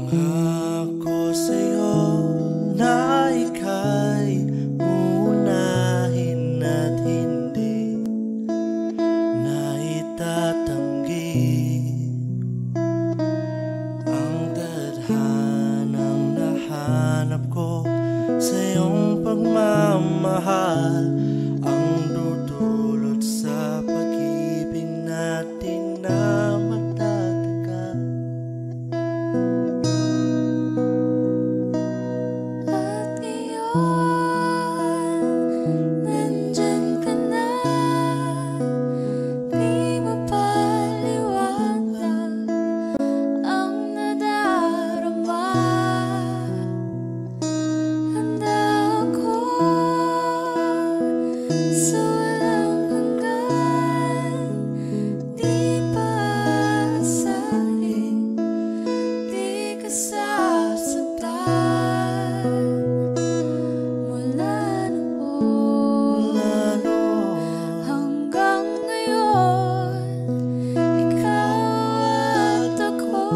Pangako sa'yo na ika'y uunahin at hindi na itatanggi ang tadhanang nahanap ko sa iyong pagmamahal, ang dudulot sa pag-ibig natin na matatagal. At ngayon, nandyan ka na, di mapaliwanag ang nadarama. Handa ako sa walang hanggan, di paasahin, di ka sasaktan. Mula noon hanggang ngayon, ikaw at ako.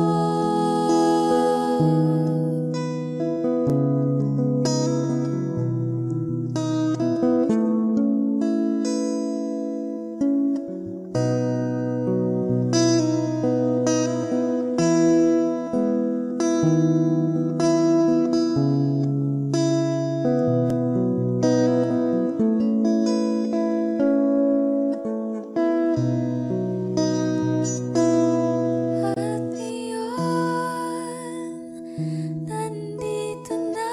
At ngayon, nandito na,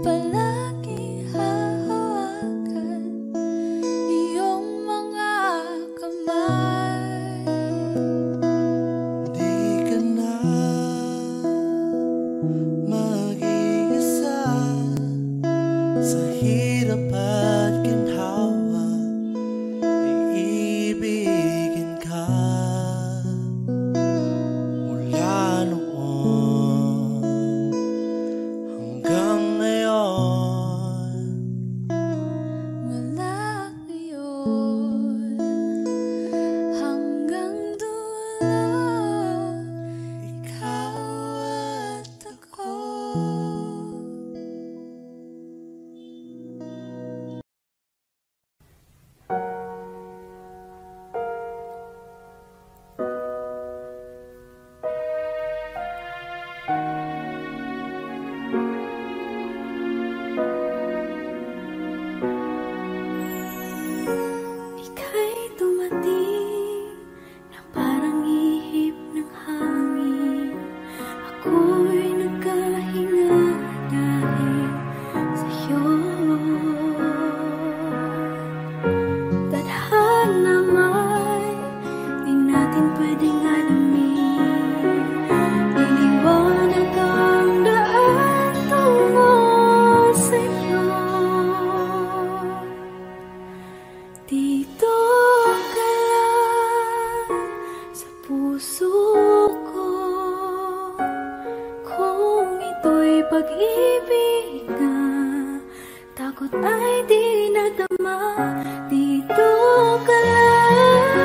palagi hahawakan iyong mga kamay. Di ka na mag-iisa sa hirap at ginhawa, iibigin ka mula noon hanggang ngayon. Mula ngayon hanggang dulo, ikaw at ako. Ika'y dumating na parang ihip ng hangin. Ako'y nagkahinga dahil sa'yo. Tadhana may di natin pwedeng alamin. Iniwanag ang daan tungo sa'yo. Dito ka lang sa puso ko, kung ito'y pag-ibig na takot ay di nadama. Dito ka lang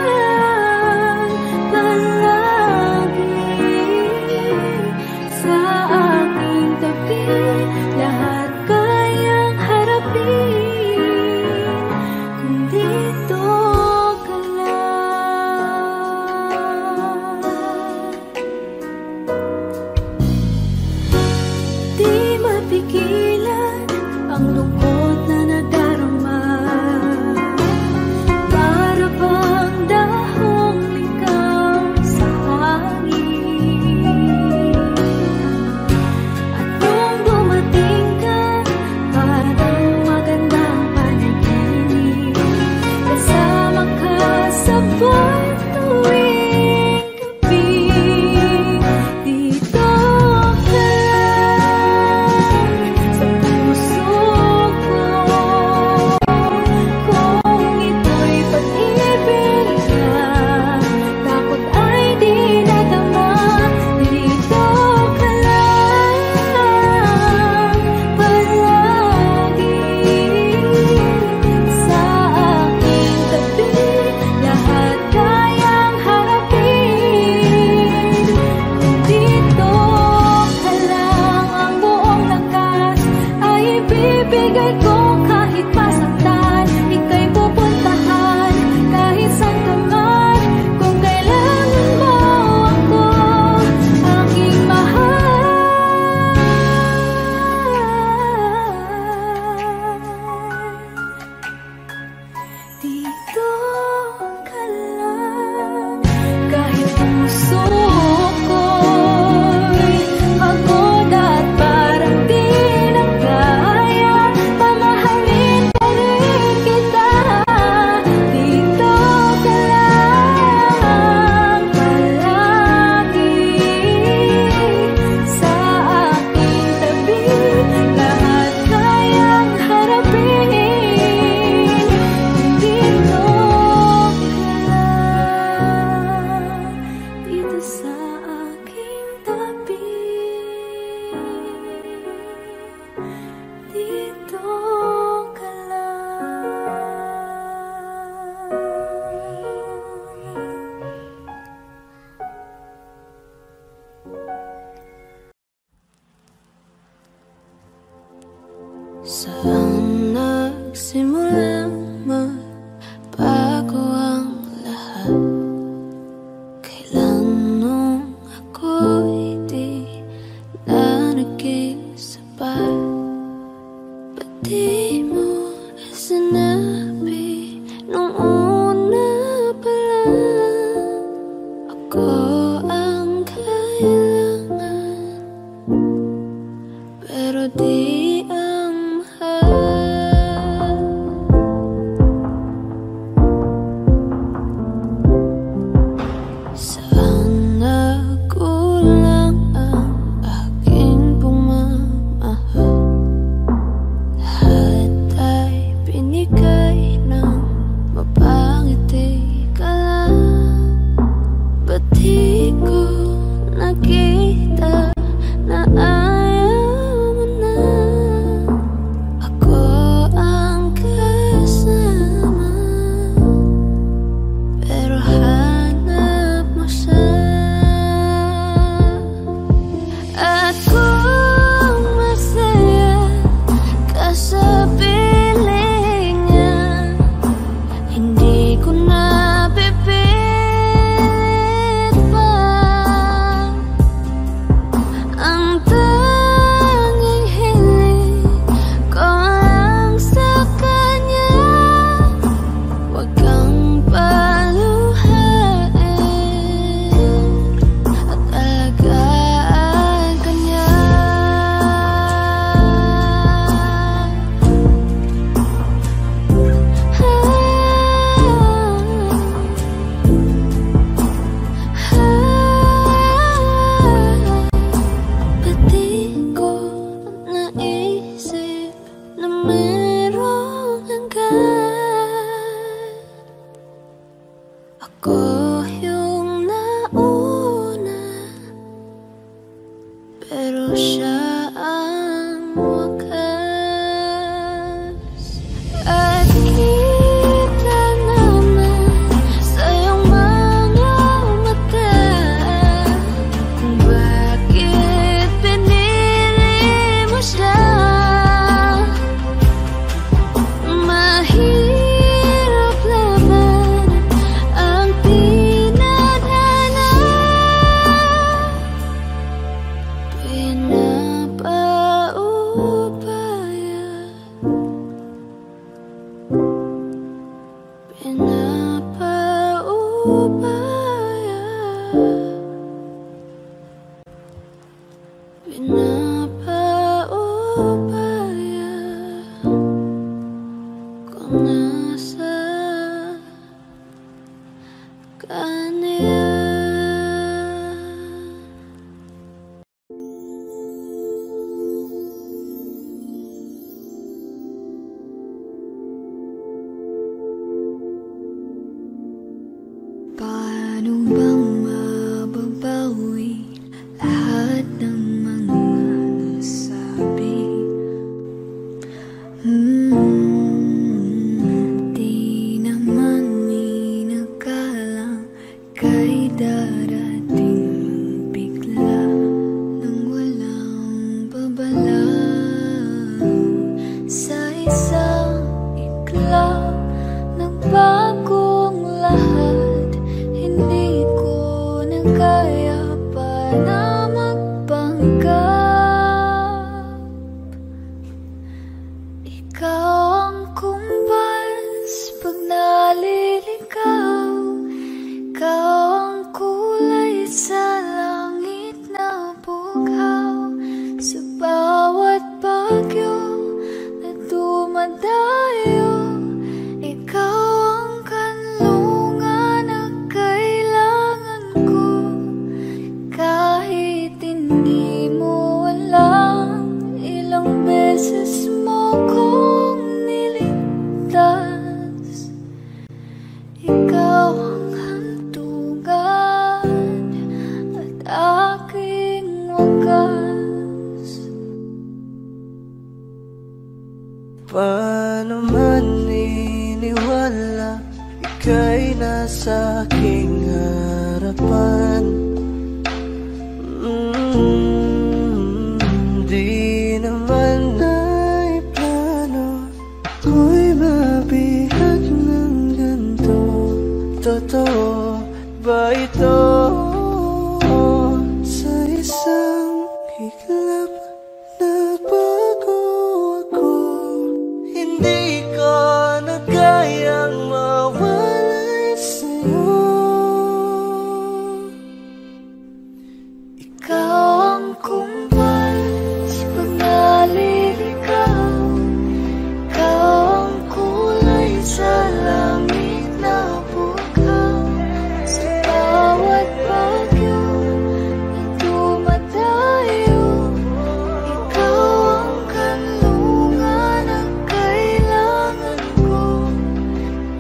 palagi sa aking tabi, lahat kayang harapin kung dito ka lang. Di mapigilan ang lungkot na nadarama. Saan nagsimulang magbago ang lahat? Kailan nung ako'y di na naging sapat? Ba't di mo sinabi nung una pa lang ako ang kailangan, pero di Paano man iniwala, ika'y nasa aking harapan. Di naman ay plano ko'y mabihag ng ganito. Totoo ba ito? Sa isang iglap nagbago ako. Hindi ko na kayang mawalay sa'yo. Ikaw ang kumpal sa pagnaliligaw. Ikaw ang kulay sa langit na bukaw. Sa bawat bagyo na dumadayo, ikaw ang kanlungan na kailangan ko.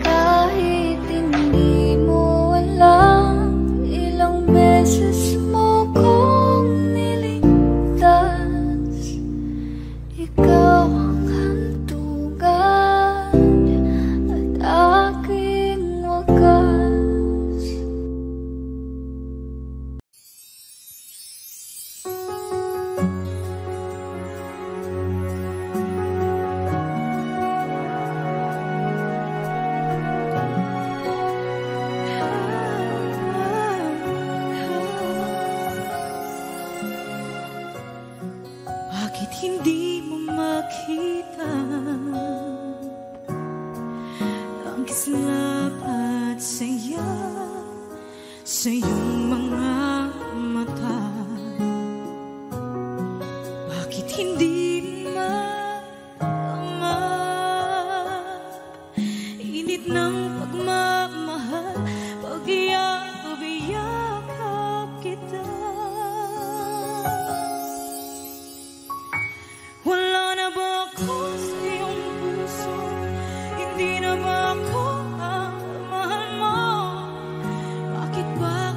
Kahit hindi mo alam, ilang beses mo kong niligtas. Ikaw ang hantungan at aking wakas. Bakit hindi mo makita ang kislap at saya sa iyong mga mata? Bakit hindi maama init ng pagmamahal pag iyakap kita? Wala na ba ako sa iyong puso? Hindi na ba ako ang mahal mo? Bakit ba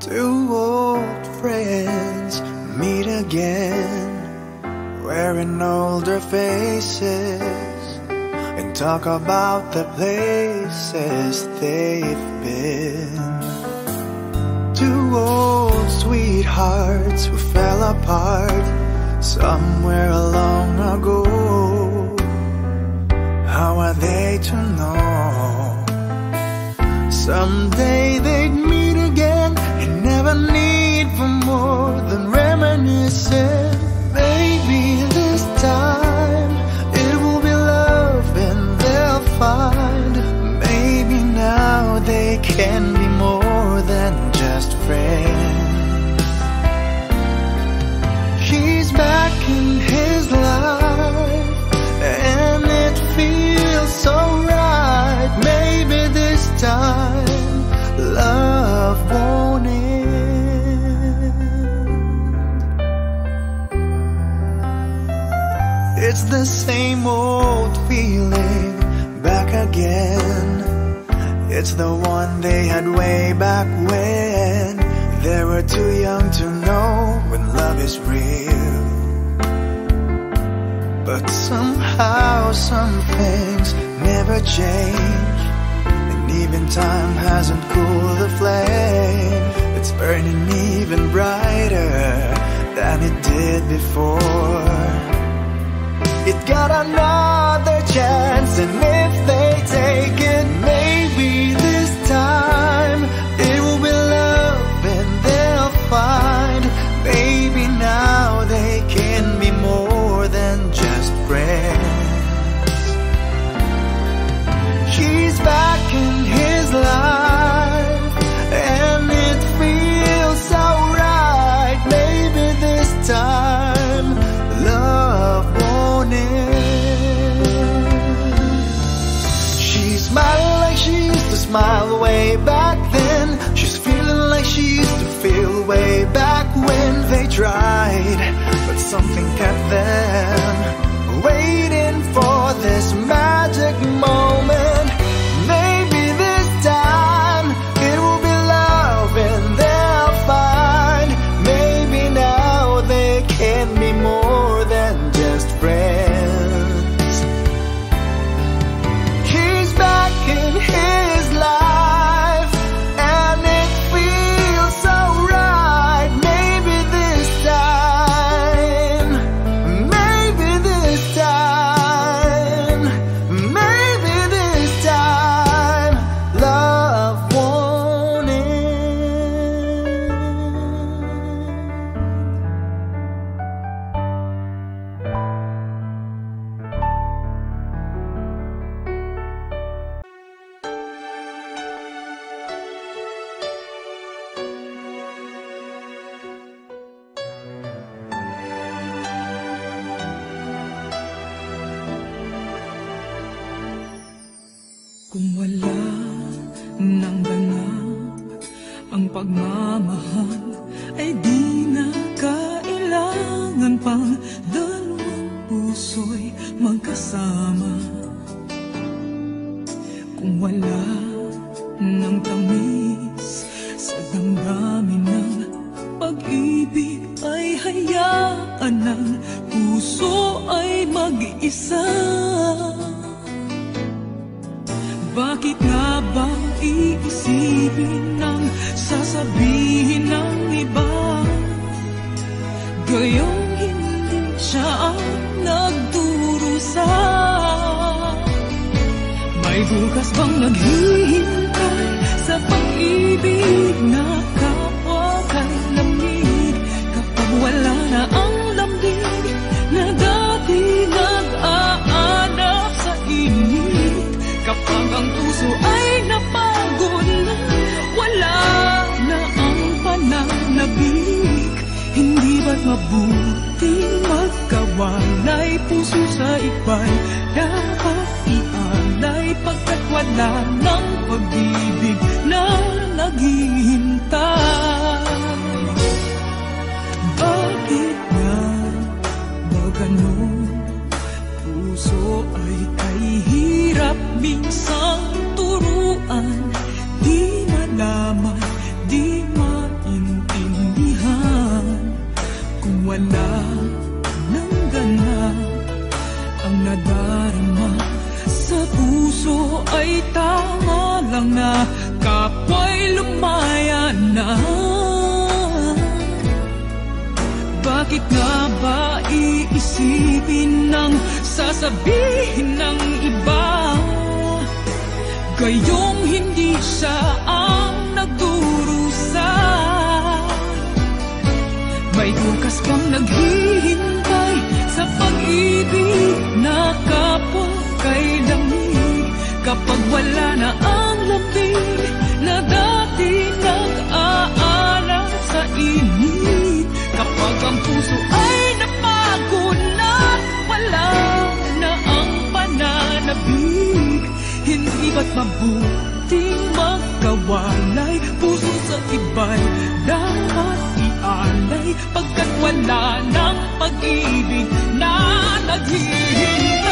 Two old friends meet again, wearing older faces, and talk about the places they've been. Two old sweethearts who fell apart somewhere long ago. How are they to know? Someday they'd meet again and never need for more than reminiscing. Maybe this time it will be love and they'll find. Maybe now they can be more than just friends. She's back in his life and it feels so right. Maybe this time love won't end. It's the same old feeling back again. It's the one they had way back when they were too young to know when love is real. But somehow some things never change, and even time hasn't cooled the flame. It's burning even brighter than it did before. It got another chance, and if they take it, maybe this time it will be love and they'll find. Maybe now they can be more than just friends. She's back in his life and it feels so right. Maybe this time love won't end. She's smiling like she used to smile way back then. She's feeling like she used to feel way back when they tried, but something kept them waiting for this magic moment. Maybe this time it will be love and they'll find. Maybe now they can be more than just friends. He's back in his life and it feels so right. Maybe this time, maybe this time, maybe this time love won't end. Kung wala nang ganap ang pagmamahal, ay di na kailangan pang dalawang puso'y magkasama. Kung wala nang tamis sa damdamin ng pag-ibig, ay hayaan ng puso ay mag-isa. Bakit nga ba iisipin ng sasabihin ng iba? Gayong hindi siya ang nagdurusa. May bukas bang naghihintay sa pag-ibig na kapwa kay lamig? Kapag wala na ang lambing na dati nag-aanap sa init, kapag ang puso ay napagod na, wala na ang pananabik. Hindi ba't mabuting magkawalay? Puso sa iba'y dapat ialay, pagkat wala ng pag-ibig na naghihintay. Bakit nga ba ganon? Puso ay kahirap minsang turuan, di malaman, di maintindihan. mga kapwa'y lumaya na. Bakit nga ba iisipin ng sasabihin ng iba? Gayong hindi siya ang nagdurusa. May bukas pang naghihintay sa pag-ibig na kapwa kay lamig. Kapag wala na ang lamig na dati nag-aalala sa init. Kapag ang puso ay napagod na, wala na ang pananabik. Hindi ba't mabuting magkawalay? Puso sa iba'y dapat ialay, pagkat wala ng pag-ibig na naghihintay.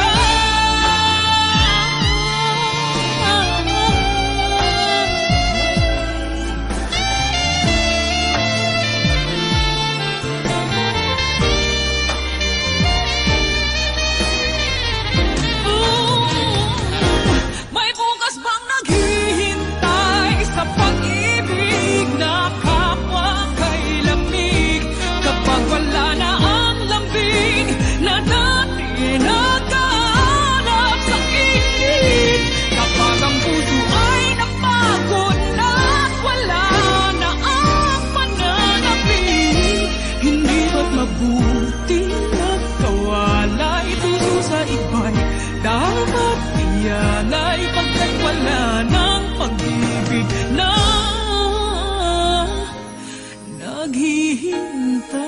Dapat ialay, pagkat wala ng pag-ibig na naghihintay.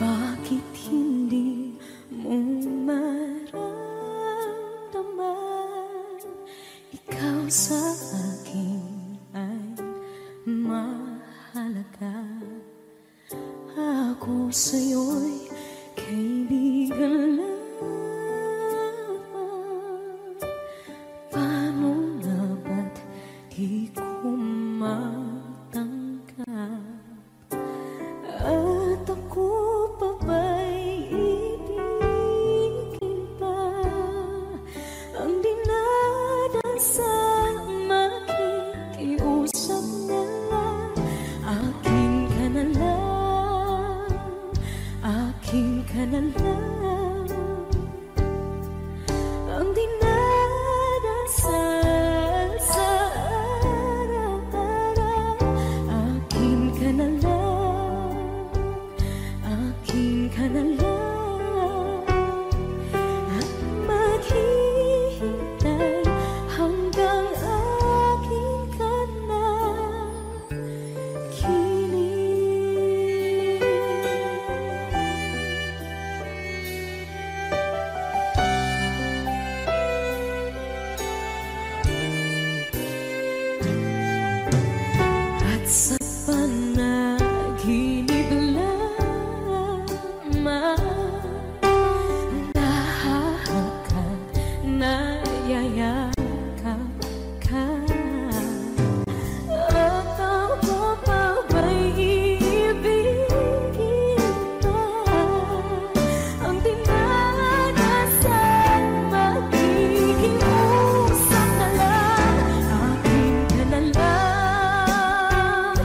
Bakit hindi mo maramdaman? Ikaw sa akin ay mahalaga. Ako sa'yo'y kaibigan lamang. Paano nga ba't di ko matanggap? At ako pa ba'y ibigin pa? Ang dinadasal, makikiusap na lang. Akin ka na lang, akin ka na lang. Ang dinadasal sa araw-araw, akin ka na lang, akin ka na lang. At maghihintay hanggang akin ka na kilig. At sa panaginip lamang, nahahagkan, nayayakap ka. At ako pa ba'y iibigin pa? Ang dinadasal, makikiusap na lang. Akin ka na lang,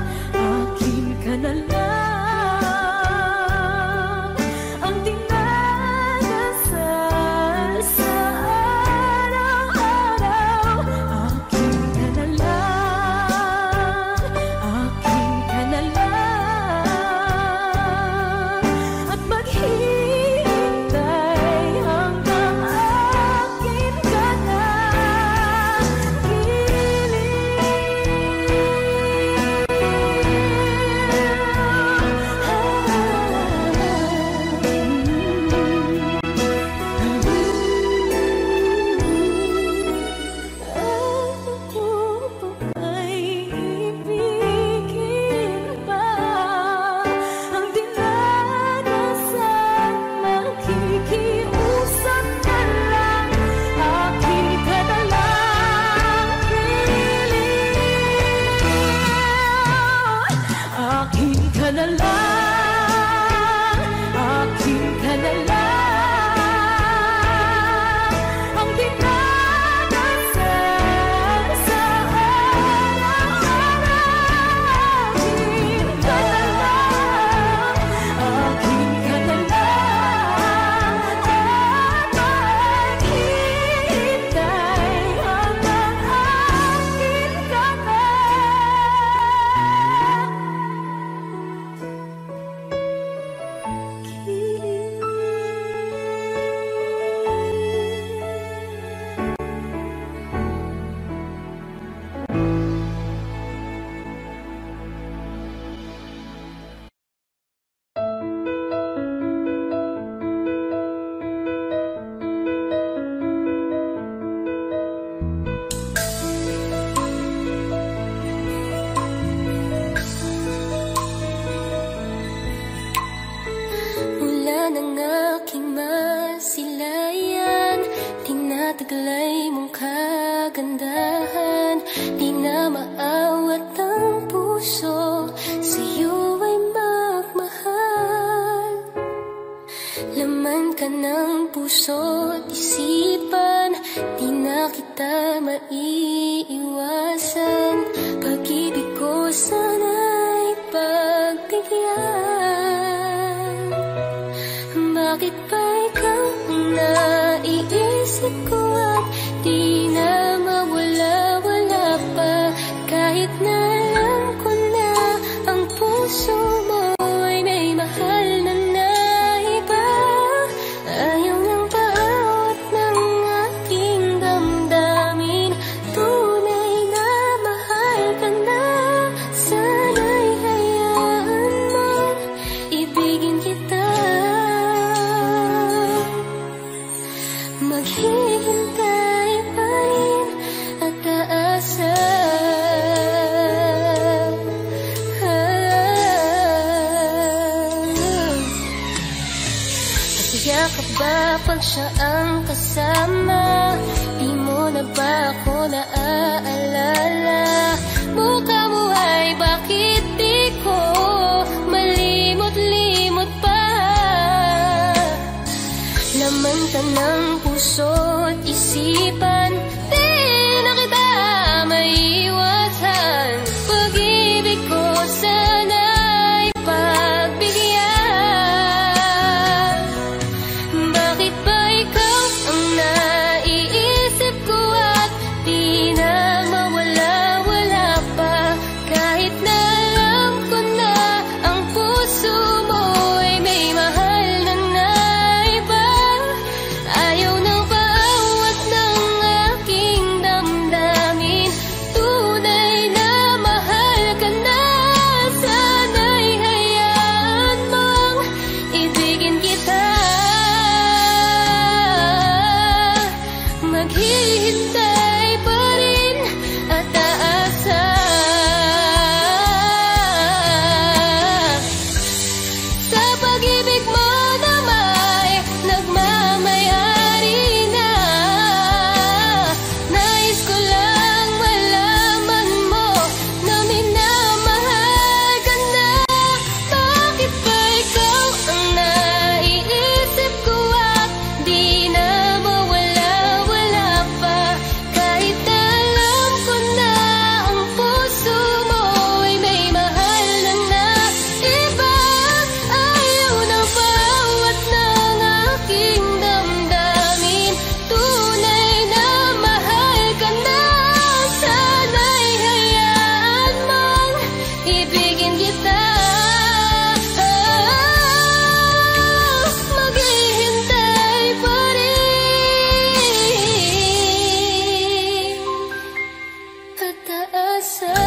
puso't isipan, di na kita maiiwasan. Pag-ibig ko sana'y pagbigyan. Bakit ba ikaw ang naiisip ko at di na mawala-wala pa? Kahit na alam ko na ang puso mo ay may mahal na naiba. Ayaw ng bawat ng aking damdamin, tunay na mahal ka na. Sana'y hayaan mong ibigin kita. Maghihintay pa rin at aasa. Yakap ba pag siya ang kasama? Di mo na ba ako naaalala? Mukha mo ay bakit di ko malimot-limot pa? Laman ka ng puso't isipan, di na kita maiiwasan. Pag-ibig ko sana'y pagbigyan. Bakit ba ikaw ang naiisip ko at di na mawala-wala pa? Kahit na alam ko na ang puso mo ay may mahal na naiba. Ayaw ng bawat ng aking damdamin, tunay na mahal ka na. Sana'y hayaan mong ibigin kita. Maghihintay pa rin at aasa. Sa pag-ibig mo na may nagmamayari na. Nais ko lang malaman mo na minamahal ka na. Bakit ba ikaw ang naiisip ko at di na mawala-wala pa? Kahit na alam ko na ang puso mo ay may mahal na naiba. Ayaw ng bawat ng aking damdamin, tunay na mahal ka na. Sana'y hayaan mong ibigin kita. Maghihintay pa rin at aasa.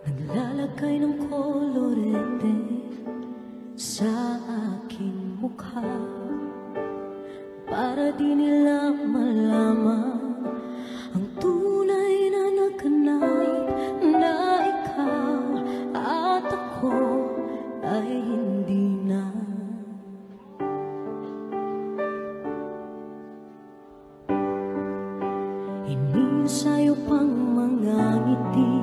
Naglalagay ng kolorete sa aking mukha para di nila malaman ang tunay na naganap na ikaw at ako ay hindi na. Hingin sa'yo pang mga ngiti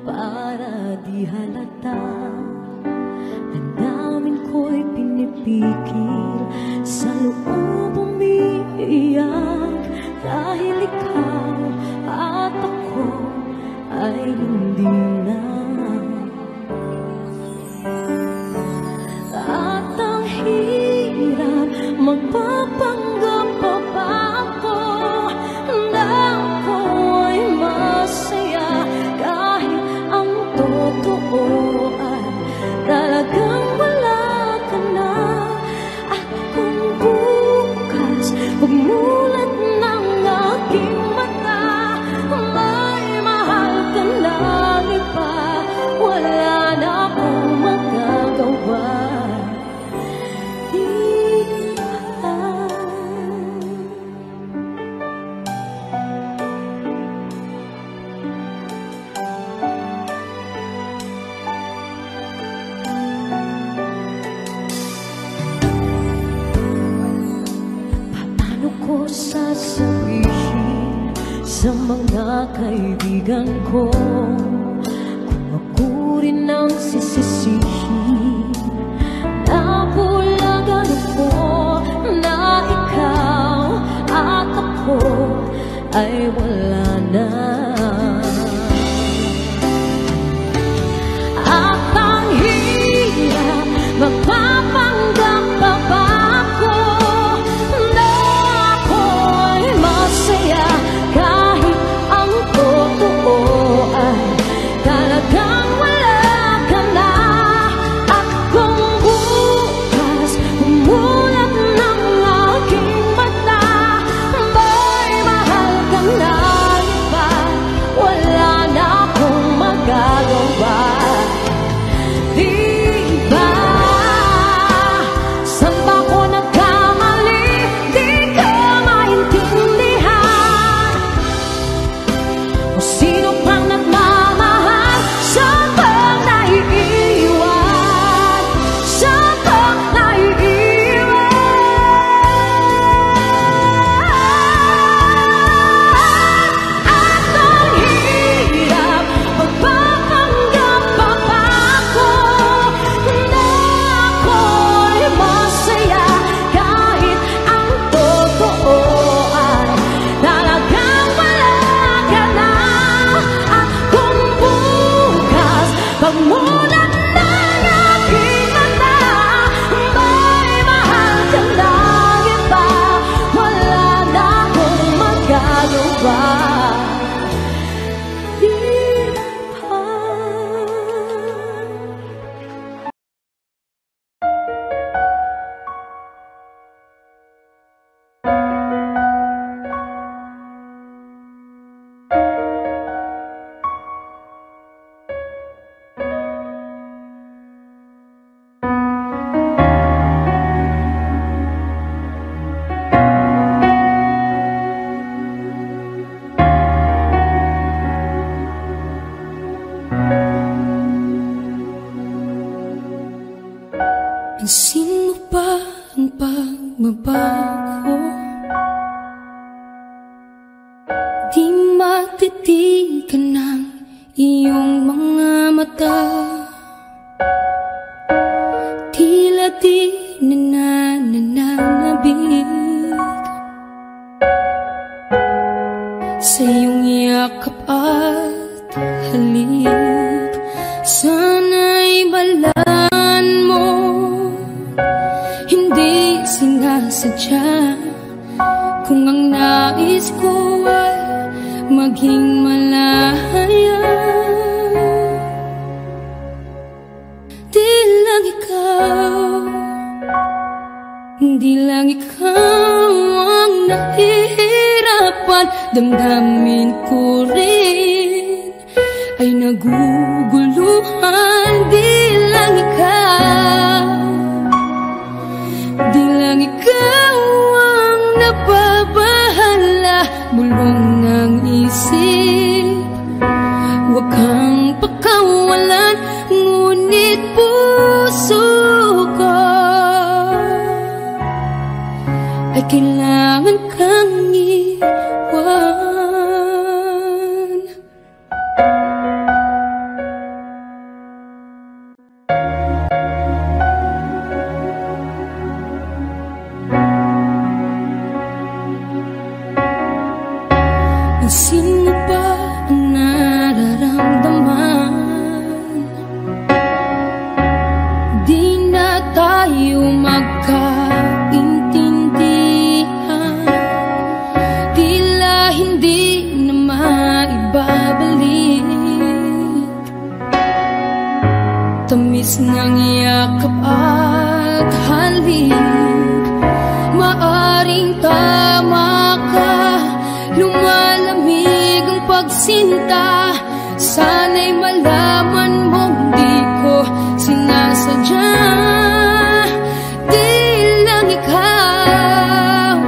para di halata. Ang namin ko'y pinipigil, sa loob umiiyak. Dahil ikaw at ako ay hindi na. At ang hirap magpapanggap pa ba ako na ako ay masaya, kahit ang totoo ay talagang wala ka na. At kung bukas pagmulat ng aking mata, may mahal ka lang iba. Paano ko sasabihin sa mga kaibigan ko kung ako rin ang sisisihin? Nabulagan ako na ikaw at ako ay wala na. At ang hirap magpapanggap pa ba ako na ako'y masaya kahit ang totoo ay talagang wala ka na. At kung bukas umulan ng aking mata, may mahal ka na iba, wala na akong magagawa. Pansin mo ba ang pagbabago? Di matitigan ng iyong mga mata. Tila di nananabig sa iyong yakap at halik. Sana'y balaan mo, hindi sinasadya. Kung ang nais ko ay maging malaya, di lang ikaw, di lang ikaw ang nahihirapan. Damdamin ko rin ay naguguluhan. Di lang ikaw, di lang ikaw ang nababahala. Bulong ng isip, huwag kang pakawalan, ngunit puso ko ay kailangan kang iwan. Pansin mo ba ang nararamdaman? Di na tayo magkaintindihan, tila hindi na maibabalik. Tamis ng yakap at halik, maaring tama ka. Lumalamig ang pagsinta, sana'y malaman mong di ko sinasadya. Di lang ikaw,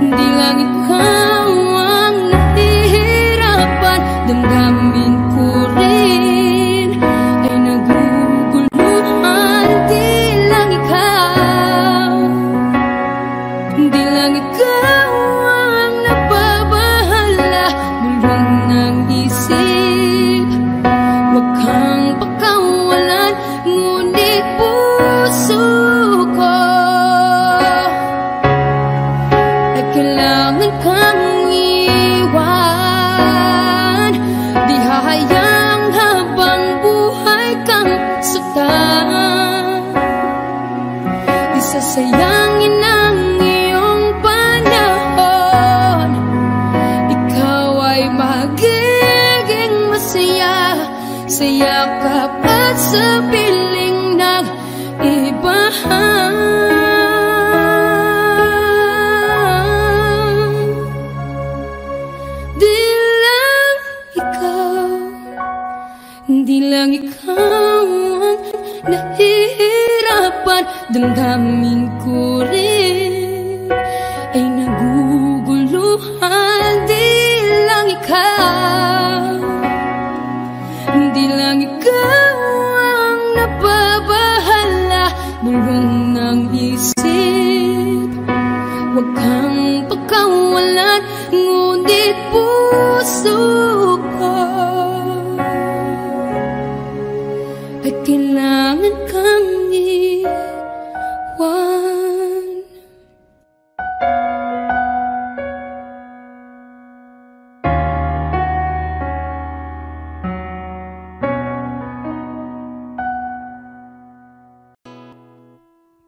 di lang ikaw ang nahihirapan. Damdamin ko rin ay naguguluhan. Di lang ikaw, di lang ikaw ikaw ang nababahala, bulong ng isip. Huwag kang pakawalan, ngunit puso ko ay kailangan kang iwan. Di hahayang habang buhay kang saktan. Di sasayangin ang iyong panahon. Ikaw ay magiging masaya sa yakap at sa piling ng iba. Di lang ikaw ang nahihirapan, damdamin ko rin ay naguguluhan. Di lang ikaw ang nababahala, bulong ng isip. Huwag kang pakawalan, ngunit puso ko ay kailangan kang iwan.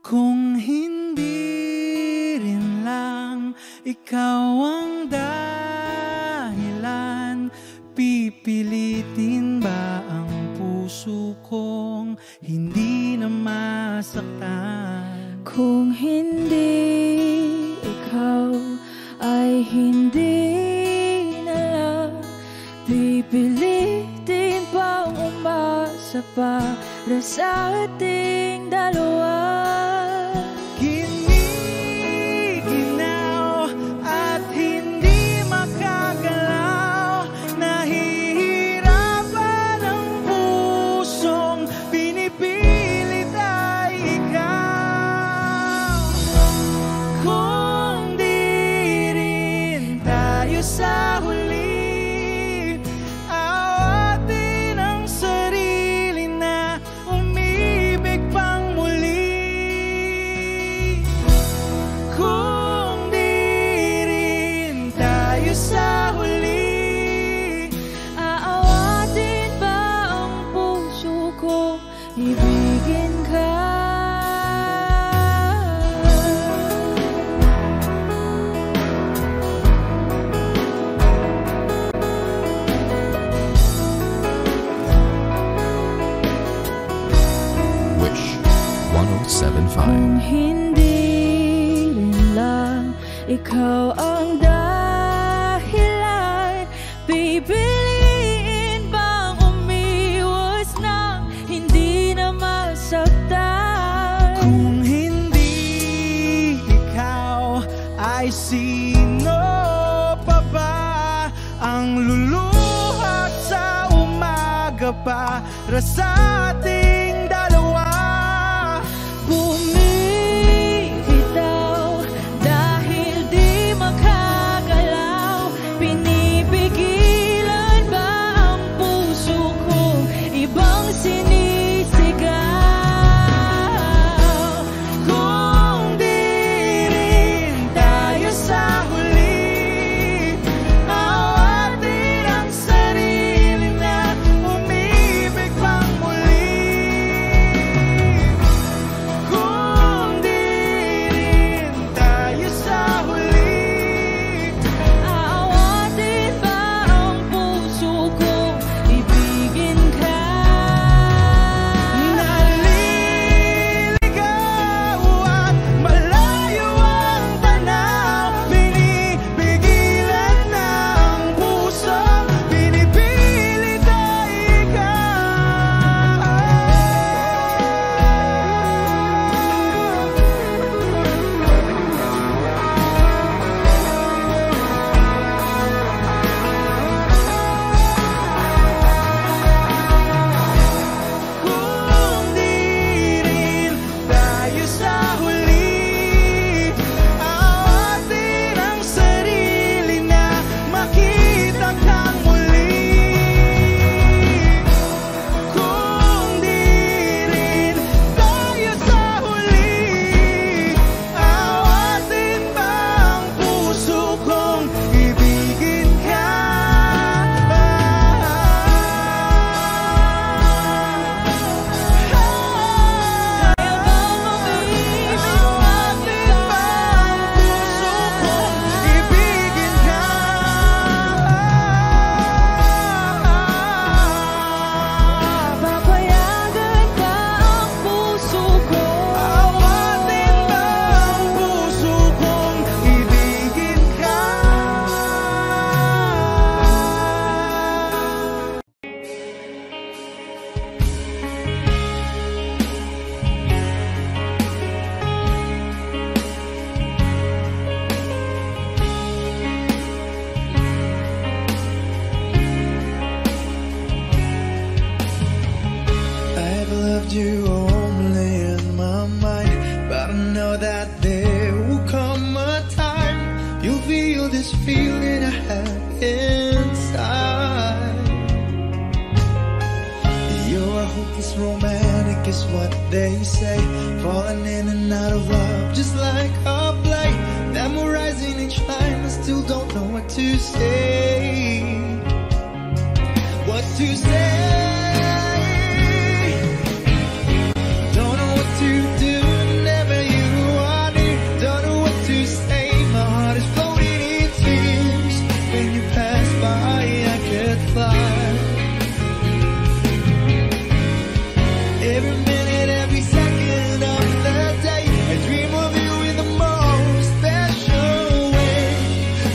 Kung hindi rin lang ikaw ang dahilan, pipilitin ba ang puso kong hindi na masaktan? Kung hindi ikaw ay hindi na lang, pipilitin bang umasa para sa ating dalawa? Giniginaw at hindi makagalaw, nahihirapan ang pusong pinipilit ay ikaw. Kung di rin tayo sa huli, awatin ang sarili na umibig pang muli. Kung di rin tayo sa huli, Aawatin ba ang puso ko, ibigin ka? Wish 1075. Kung hindi rin lang ikaw ang dahilan, pipiliin bang umiwas nang hindi na masaktan? kung hindi ikaw, ay sino pa ba ang luluhat sa umaga para sa ating dalawa? Bumibitaw dahil di makagalaw, pinipigilan ba ang puso kong ibang sinisigaw? Kung di rin tayo sa huli, awatin ang sarili na umibig pang muli. this feeling I have inside. You're a hopeless romantic is what they say, falling in and out of love just like a play, memorizing each line but still don't know what to say. What to say? Don't know what to do whenever you are near. Don't know what to say. My heart is floating in tears. When you pass by, I could fly. Every minute, every second of the day, I dream of you in the most special way.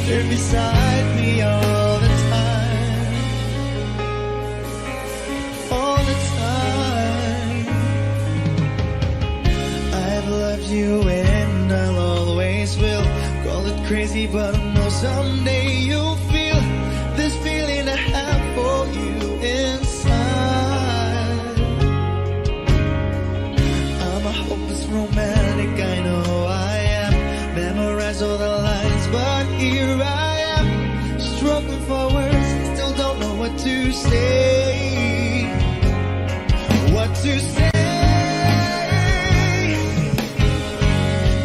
You're beside me all the time. All the time. I've loved you and I'll always will. Call it crazy, but I know someday you'll feel this feeling I have for you inside. I'm a hopeless romantic, I know I am. Memorize all the lines, but here I am, struggling for words, still don't know what to say. What to say?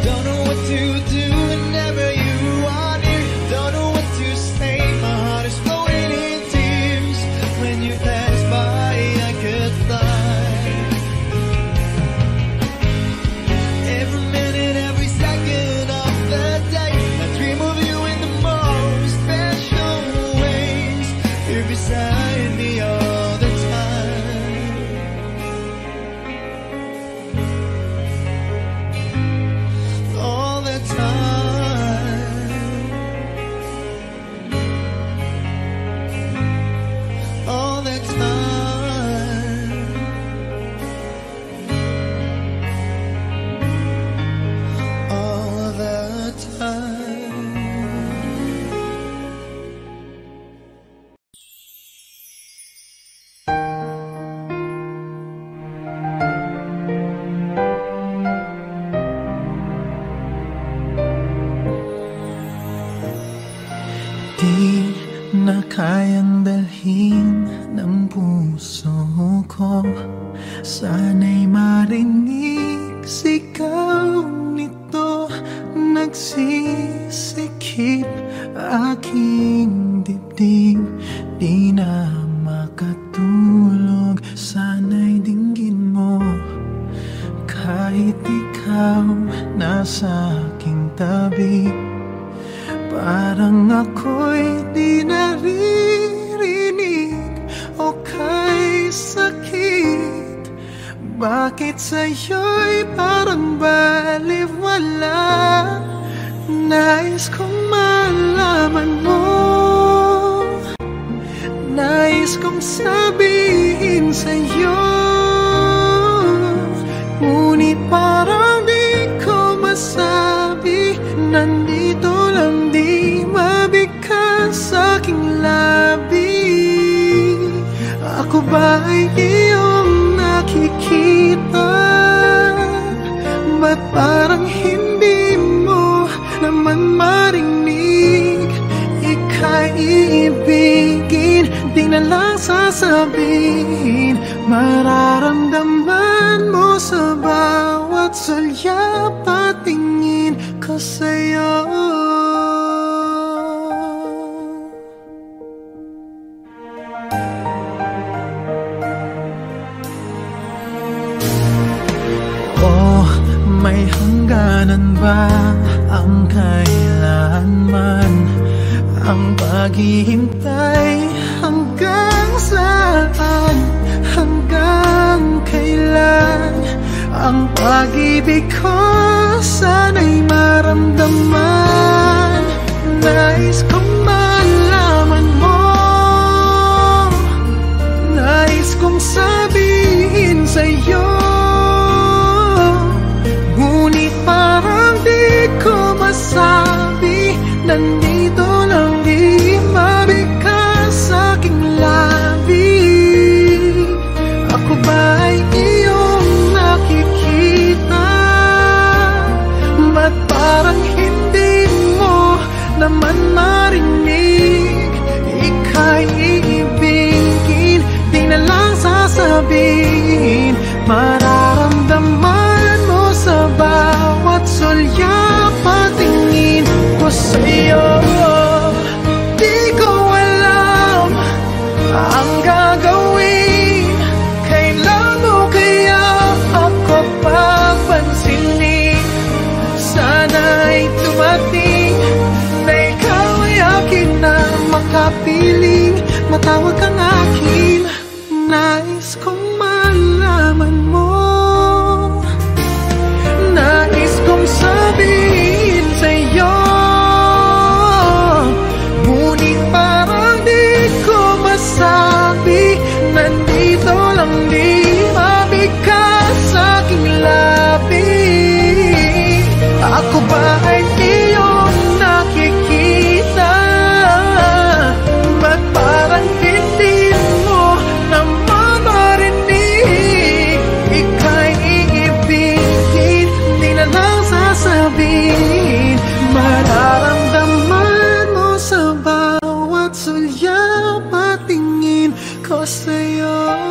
Don't know what to do whenever you are near. Don't know what to say. My heart is floating in tears. When you pass by, I could fly. Every minute, every second of the day, I dream of you in the most special ways. You're beside me all the time. All the time. All the time. All the time. Di na kayang dalhin ng puso ko. Sana'y marinig sigaw nito. Nagsisikip aking dibdib. Di na makatulog. Sana'y dinggin mo. Kahit ikaw nasa aking tabi, parang ako'y di naririnig o kay sakit. Bakit sa'yo'y parang baliwala? Nais kong malaman mo. Nais kong sabihin sa'yo, ngunit parang di ko masabi. Nandito lang, di mabigkas aking labi. Ako ba ay iyong nakikita? Ba't parang hindi mo naman marinig? Ika'y iibigin, di na lang sasabihin. Mararamdaman mo sa bawat sulyap at tingin ko sa'yo. Oh, may hangganan ba ang kailanman? Ang paghihintay hanggang saan? Hanggang kailan? Ang pag-ibig ko sana'y maramdaman. Nais kong malaman mo. Nais kong sabihin sa'yo, ngunit parang di ko masabi. Nandito lang, di mabigkas aking labi. Ako ba'y iyong nakikita? Ba't parang hindi mo naman sabihin. Mararamdaman mo sa bawat sulya patingin ko sa'yo. Di ko alam ang gagawin. Kailan mo kaya ako papansinin? Sana'y tumating na ikaw ay akin na makapiling. Matawag kang akin, nais kong malaman mo. Nais kong sabihin sa'yo, ngunit parang di ko masabi. Nandito lang di mabigkas sa aking labi. Ako ba ay iyong nakikita? Ba't parang hindi mo naman marinig? Ika'y iibigin, di na lang sasabihin. Mararamdaman mo sa bawat sulya patingin ko sa'yo.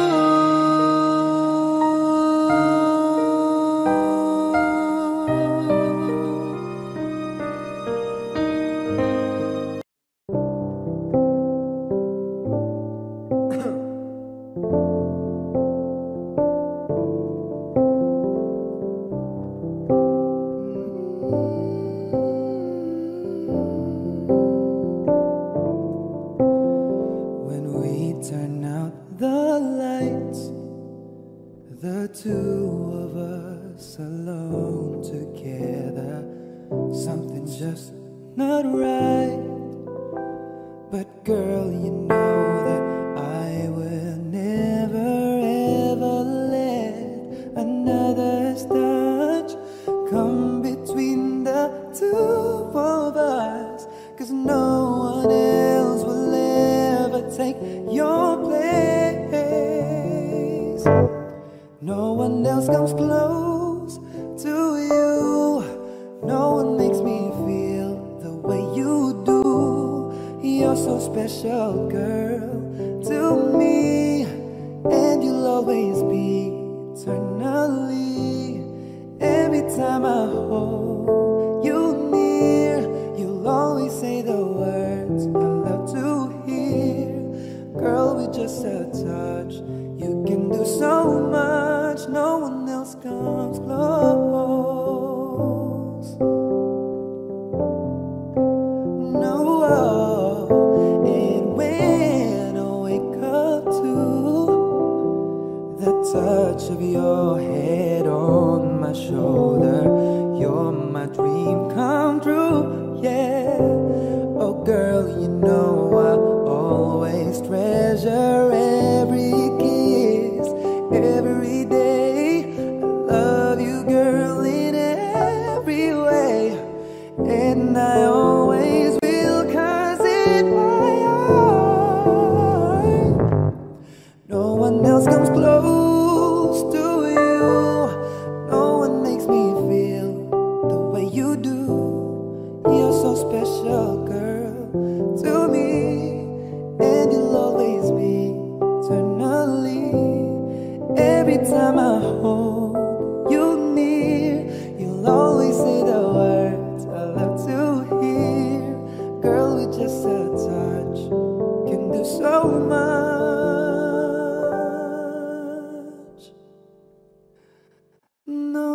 When we turn out the lights, the two of us alone together, something's just not right. But girl, you know that I will never ever let another's touch come between the two of us. 'Cause no one else will ever take your place. No one else comes close to you. No one makes me feel the way you do. You're so special, girl, to me, and you'll always be eternally. Every time I hold you near, you'll always say the words I love to hear. Girl, with just a touch, you can do so much. No one else comes close. No, and when I wake up to the touch of your head on my shoulder, you're my dream come true, yeah. Oh girl, you know I always treasure every kiss, every day. I love you, girl, in every way, and I always will, 'cause in my heart no one else comes close to you. No one makes me feel the way you do. You're so special, girl, to me, and you'll always be eternally. Every time I hold you near, you'll always say the words I love to hear. Girl, with just a touch, can do so much. No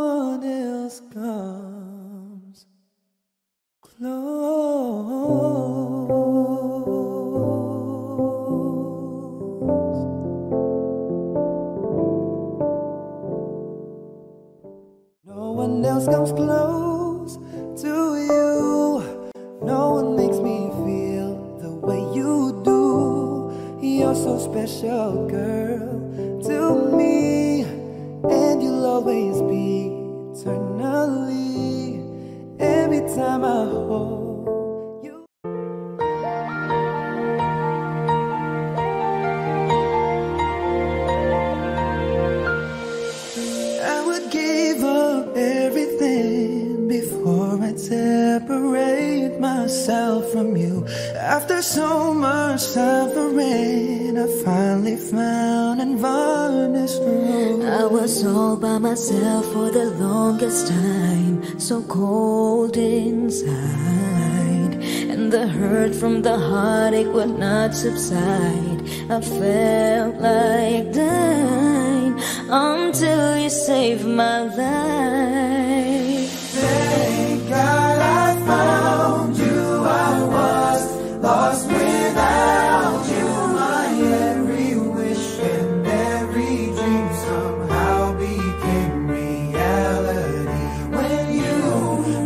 one else comes close. No one else comes close to you. No one makes me feel the way you do. You're so special, girl, to me, and you'll always be eternally. Every time I hold you. I would give up everything before I'd separate separate myself from you. After so much suffering, I finally found and varnished the road. I was all by myself for the longest time, so cold inside, and the hurt from the heartache would not subside. I felt like dying until you saved my life. Thank God I found you. I was lost without you. My every wish and every dream somehow became reality. When you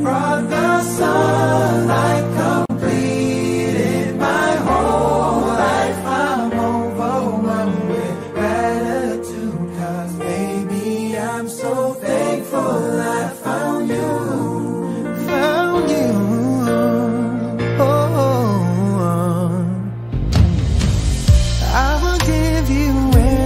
brought the sunlight, completed my whole life. I'm overwhelmed with gratitude, 'cause baby, I'm so thankful I found you. Found you. Oh, I will give you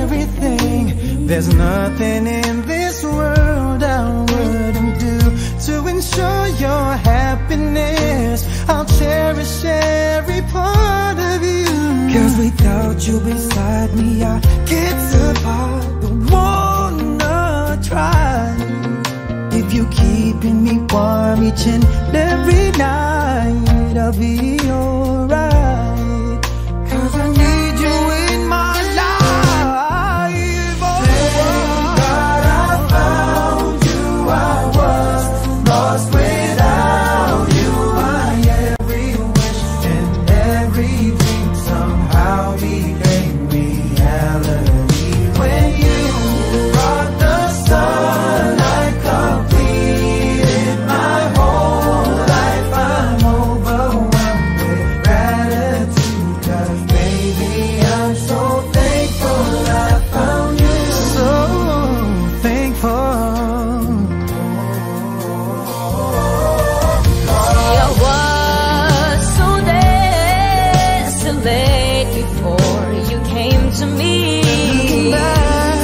everything. There's nothing in this world I wouldn't do to ensure your happiness. I'll cherish every part of you, 'cause without you beside me, I get apart. Don't wanna try. If you keeping me warm each and every night, I'll be alright, 'cause I need you in my life. Oh, thank God I found you. I was lost without you. My every wish and every dream somehow became reality. When you brought the sunlight, completed my whole life. I'm overwhelmed with gratitude, 'cause baby, I'm so thankful I found you. So thankful. I was so desolate before you came to me. Looking back,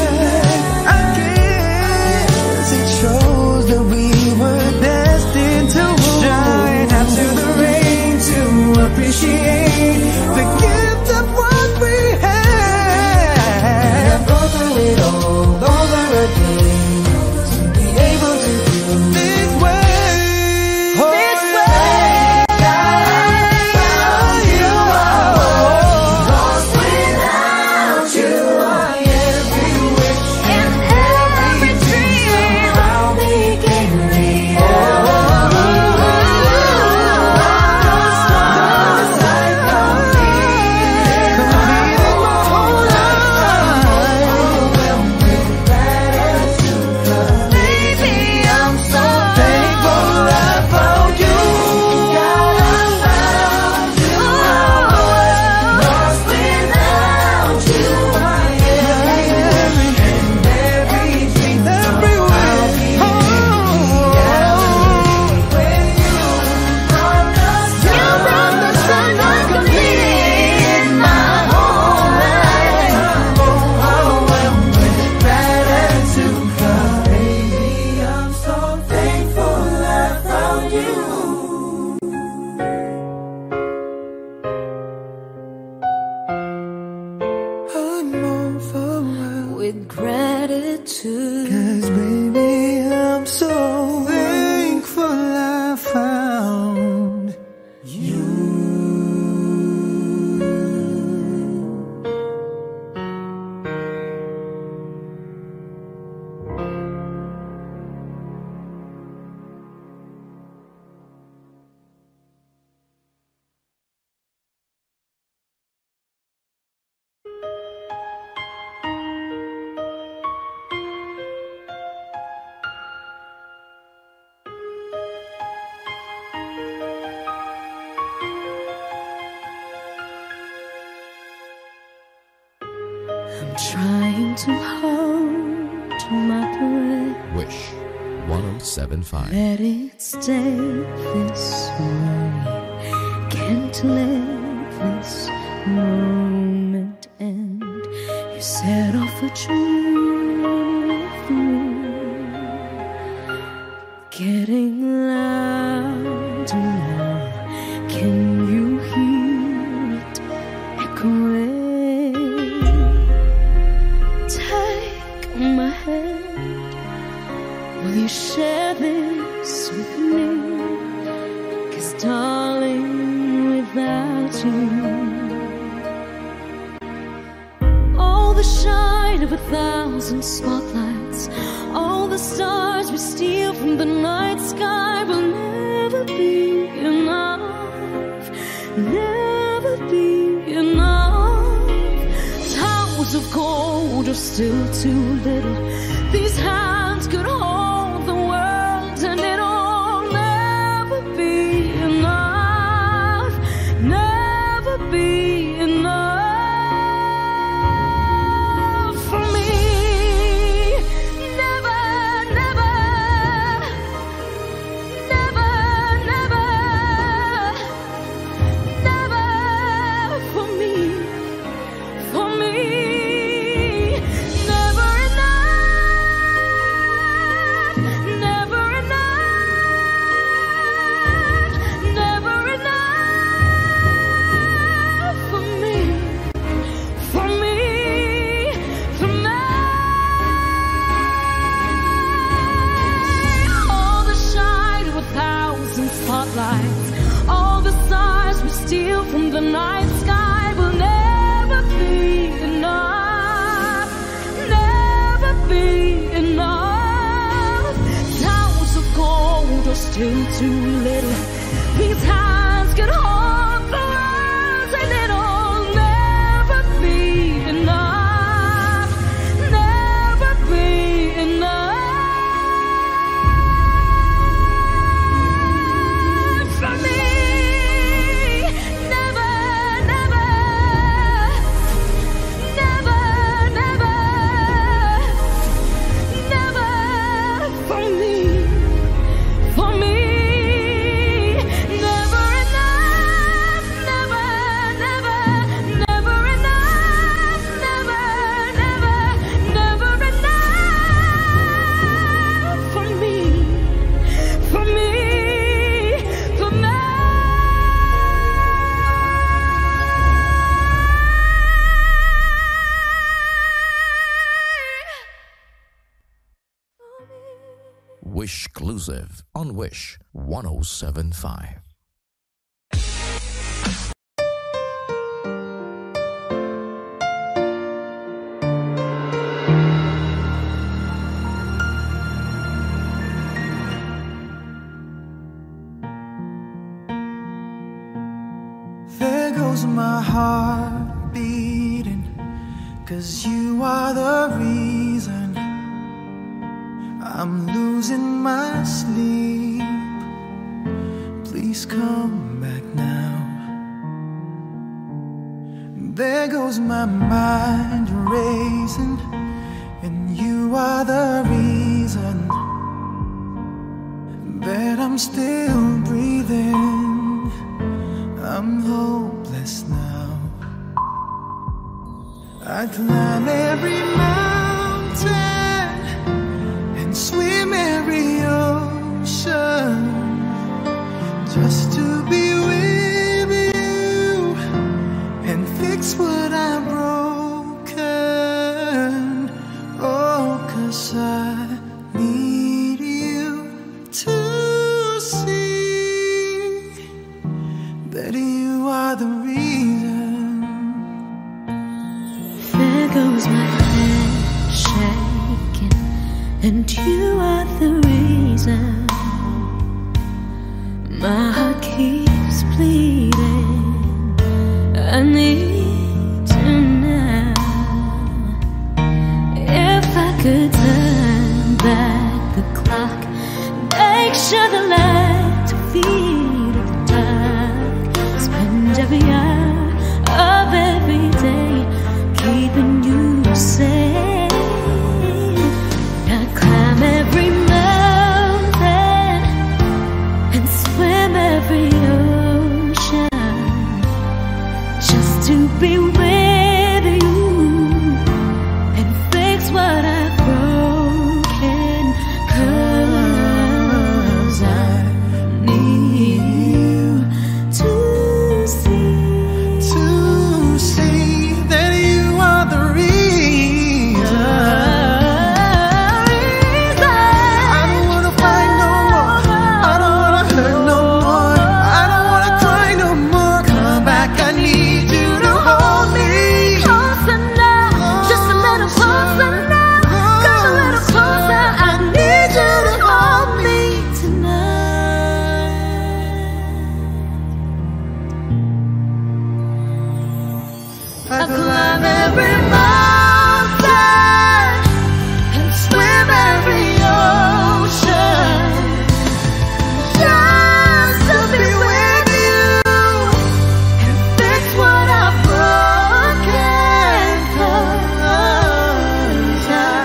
I guess it shows that we were destined to shine after the rain, to appreciate the gift of what we had. And go through it all over again, to be able to do this way. This way. God, you are lost without you. My every wish and every dream somehow became baby, I'm so thankful I found you. God, I found you. I was lost without you. My every and every dream somehow became reality. When you brought the sun, completed my whole life. I'm overwhelmed with gratitude, 'cause baby, I'm so thankful I found you. I'm overwhelmed With gratitude, 'cause baby, I'm so thankful I found you. I'm trying to hold my breath. Wish 1075. Let it stay this way. Can't let this moment end. You set off a dream with me, getting louder now. Can you hear it echoing? Take my hand, will you share this with me? 'Cause darling, without you, all the shine of 1,000 spotlights, all the stars we steal from the night sky will never be enough, never be enough. Towers of gold are still too little. These hands could hold the world, and it'll never be enough, never be enough for me. Never, never, never, never, never for me, for me. Never enough, never enough, never enough for me, for me, for me. All the shine of 1,000 spotlights, all the stars we steal from the night sky will never be enough, never be enough. Towers of gold are still too little. These hands can hold the world, and it'll never be enough, never be enough for me. Never, never, never, never, never for me, for me. Never enough, never, never, never enough, never, never, never enough for me, for me, for me. Wish exclusive on Wish 107.5. There goes my heart beating, 'cause you are the reason I'm losing my sleep. Please come back now. There goes my mind racing, and you are the reason that I'm still breathing. I'm hopeless now. I climb every mountain and swim every ocean just to be with you and fix what I've broken. Oh, 'cause I need you to see that you are the reason. There goes my head shaking, and you are the reason. My heart keeps bleeding. I need you now. If I could turn back the clock, make sure the light feed the dark, spend every hour of every day keeping you safe. I climb every I climb every mountain and swim every ocean just to be with you and fix what I've broken. 'Cause I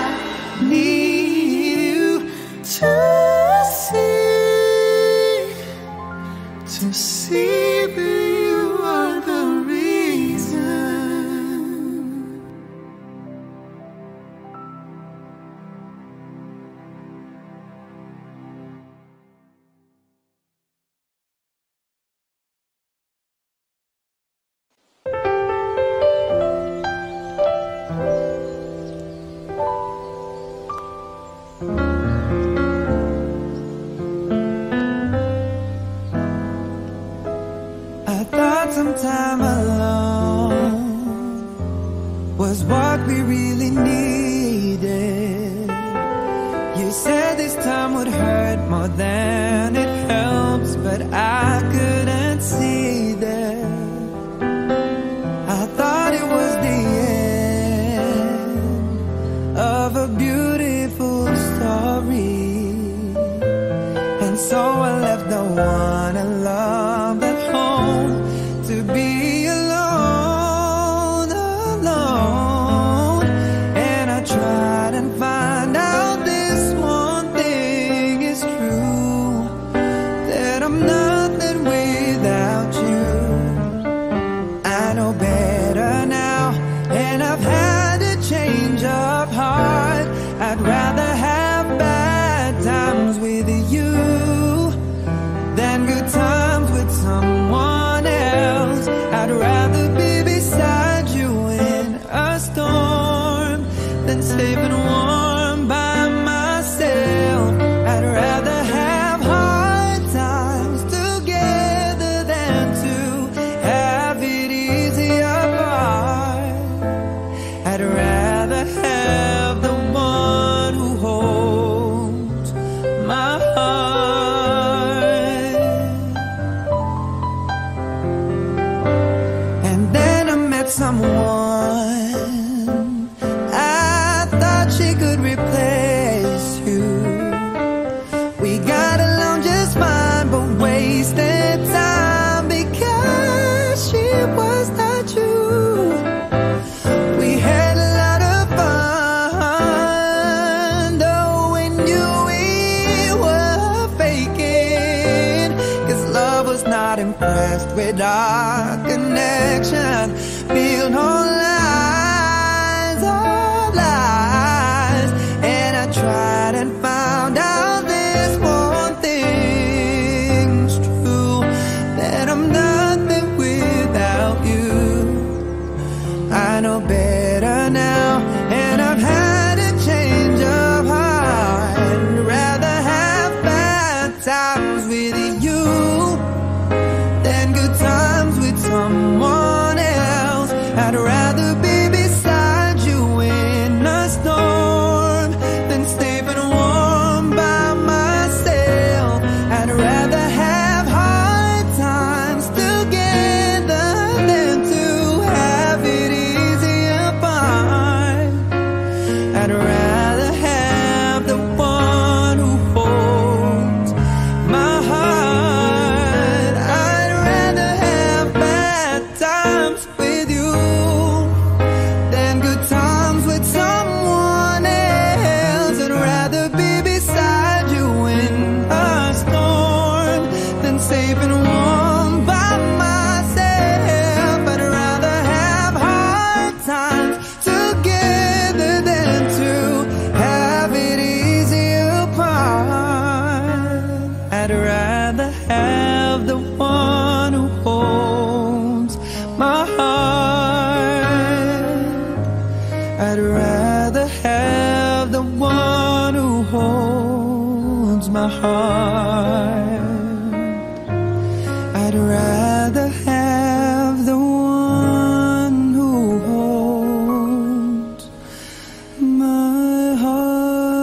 need you to see that you are the reason. I thought some time alone was what we really needed. You said this time would hurt more than it helps, but I couldn't see that. I thought it was the end of a beautiful story, and so I left the one I loved at home to be alone, alone. And I tried and find out this one thing is true, that I'm nothing without you. I know better now, and I've had a change of heart. I'd rather have bad times with you than good times with someone else. I'd rather be beside you in a storm than safe and warm by myself. I'd rather have hard times together than to have it easy apart. I'd rather have the one who holds my heart. And then I met someone I thought she could replace you. We got along just fine, but wasted time because she was not you. We had a lot of fun, though we knew we were faking, 'cause love was not impressed with our connection. Feel no lies, all lies. And I tried and found out this one thing's true, that I'm nothing without you. I know better now, and I've had a change of heart. I'd rather have bad times with you than good times with someone else. I'd rather be beside you in a storm than safe and warm by myself. I'd rather have hard times together than to have it easy apart. I'd rather have the one who holds my heart. I'd rather have bad times with you than good times with someone else. I'd rather be beside you in a storm than safe and warm by myself. I'd rather have hard times together than to have it easy apart. I'd rather have the one who holds my heart. I'd rather have the one who holds my heart. I'd rather have the one who holds my heart.